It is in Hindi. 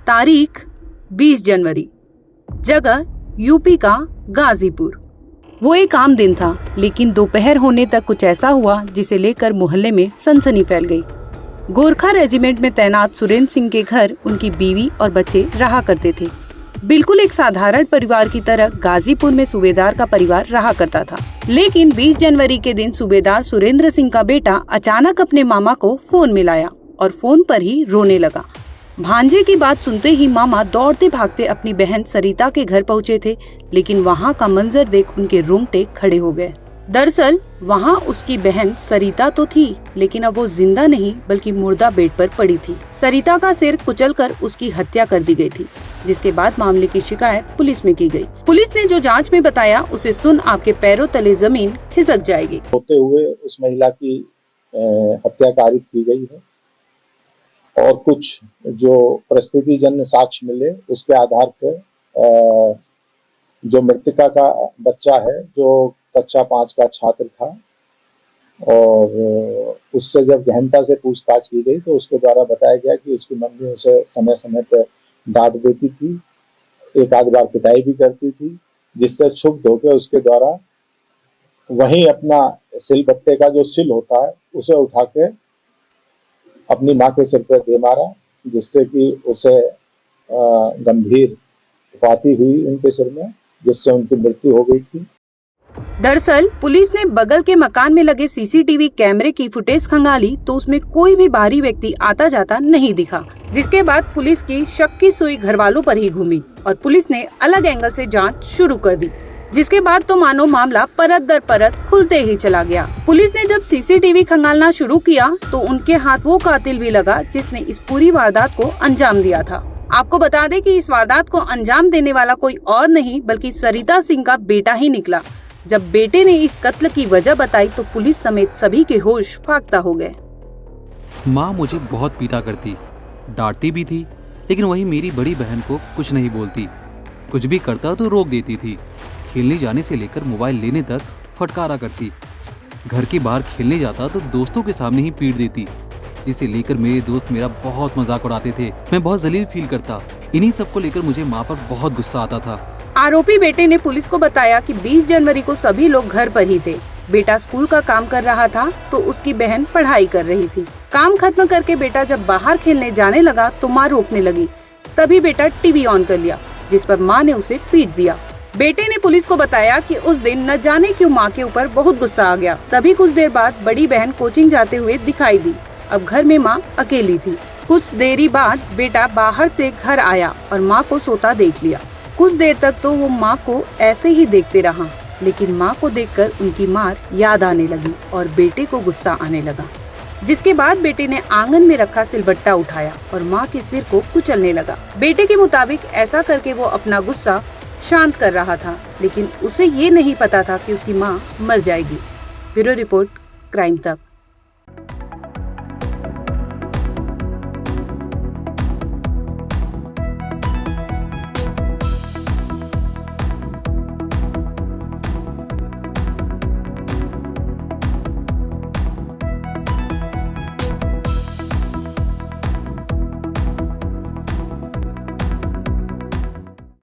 तारीख 20 जनवरी, जगह यूपी का गाजीपुर। वो एक आम दिन था, लेकिन दोपहर होने तक कुछ ऐसा हुआ जिसे लेकर मोहल्ले में सनसनी फैल गई। गोरखा रेजिमेंट में तैनात सुरेंद्र सिंह के घर उनकी बीवी और बच्चे रहा करते थे। बिल्कुल एक साधारण परिवार की तरह गाजीपुर में सूबेदार का परिवार रहा करता था। लेकिन 20 जनवरी के दिन सूबेदार सुरेंद्र सिंह का बेटा अचानक अपने मामा को फोन मिलाया और फोन पर ही रोने लगा। भांजे की बात सुनते ही मामा दौड़ते भागते अपनी बहन सरिता के घर पहुँचे थे, लेकिन वहाँ का मंजर देख उनके रोंगटे खड़े हो गए। दरअसल वहाँ उसकी बहन सरिता तो थी, लेकिन अब वो जिंदा नहीं बल्कि मुर्दा बेड पर पड़ी थी। सरिता का सिर कुचलकर उसकी हत्या कर दी गई थी, जिसके बाद मामले की शिकायत पुलिस में की गई। पुलिस ने जो जांच में बताया उसे सुन आपके पैरों तले जमीन खिसक जाएगी। होते हुए उस महिला की हत्या कारित की गई है और कुछ जो परिस्थिति जन्य साक्ष्य मिले उसके आधार पर जो मृतका का बच्चा है, जो कक्षा 5 का छात्र था, और उससे जब गहनता से पूछताछ की गई तो उसके द्वारा बताया गया कि उसकी मम्मी उसे समय समय पर डांट देती थी, एक आध बार पिटाई भी करती थी, जिससे क्षुब्ध होकर उसके द्वारा वहीं अपना सिलबट्टे का जो सिल होता है उसे उठा के अपनी माँ के सिर पर दे मारा, जिससे कि उसे गंभीर उपाधि हुई उनके सिर में, जिससे उनकी मृत्यु हो गई थी। दरअसल पुलिस ने बगल के मकान में लगे सीसीटीवी कैमरे की फुटेज खंगाली तो उसमें कोई भी बाहरी व्यक्ति आता जाता नहीं दिखा, जिसके बाद पुलिस की शक की सुई घर वालों पर ही घूमी और पुलिस ने अलग एंगल से जांच शुरू कर दी, जिसके बाद तो मानो मामला परत दर परत खुलते ही चला गया। पुलिस ने जब सीसीटीवी खंगालना शुरू किया तो उनके हाथ वो कातिल भी लगा जिसने इस पूरी वारदात को अंजाम दिया था। आपको बता दें कि इस वारदात को अंजाम देने वाला कोई और नहीं बल्कि सरिता सिंह का बेटा ही निकला। जब बेटे ने इस कत्ल की वजह बताई तो पुलिस समेत सभी के होश फाख्ता हो गए। माँ मुझे बहुत पीटा करती, डांटती भी थी, लेकिन वही मेरी बड़ी बहन को कुछ नहीं बोलती। कुछ भी करता तो रोक देती थी। खेलने जाने से लेकर मोबाइल लेने तक फटकारा करती। घर के बाहर खेलने जाता तो दोस्तों के सामने ही पीट देती, जिसे लेकर मेरे दोस्त मेरा बहुत मजाक उड़ाते थे। मैं बहुत जलील फील करता। इन्हीं सब को लेकर मुझे माँ पर बहुत गुस्सा आता था। आरोपी बेटे ने पुलिस को बताया कि 20 जनवरी को सभी लोग घर पर ही थे। बेटा स्कूल का काम कर रहा था तो उसकी बहन पढ़ाई कर रही थी। काम खत्म करके बेटा जब बाहर खेलने जाने लगा तो माँ रोकने लगी। तभी बेटा टीवी ऑन कर लिया, जिस पर माँ ने उसे पीट दिया। बेटे ने पुलिस को बताया कि उस दिन न जाने क्यों माँ के ऊपर बहुत गुस्सा आ गया। तभी कुछ देर बाद बड़ी बहन कोचिंग जाते हुए दिखाई दी। अब घर में माँ अकेली थी। कुछ देरी बाद बेटा बाहर से घर आया और माँ को सोता देख लिया। कुछ देर तक तो वो माँ को ऐसे ही देखते रहा, लेकिन माँ को देखकर उनकी मार याद आने लगी और बेटे को गुस्सा आने लगा, जिसके बाद बेटे ने आंगन में रखा सिलबट्टा उठाया और माँ के सिर को कुचलने लगा। बेटे के मुताबिक ऐसा करके वो अपना गुस्सा शांत कर रहा था, लेकिन उसे ये नहीं पता था कि उसकी माँ मर जाएगी। ब्यूरो रिपोर्ट, क्राइम तक।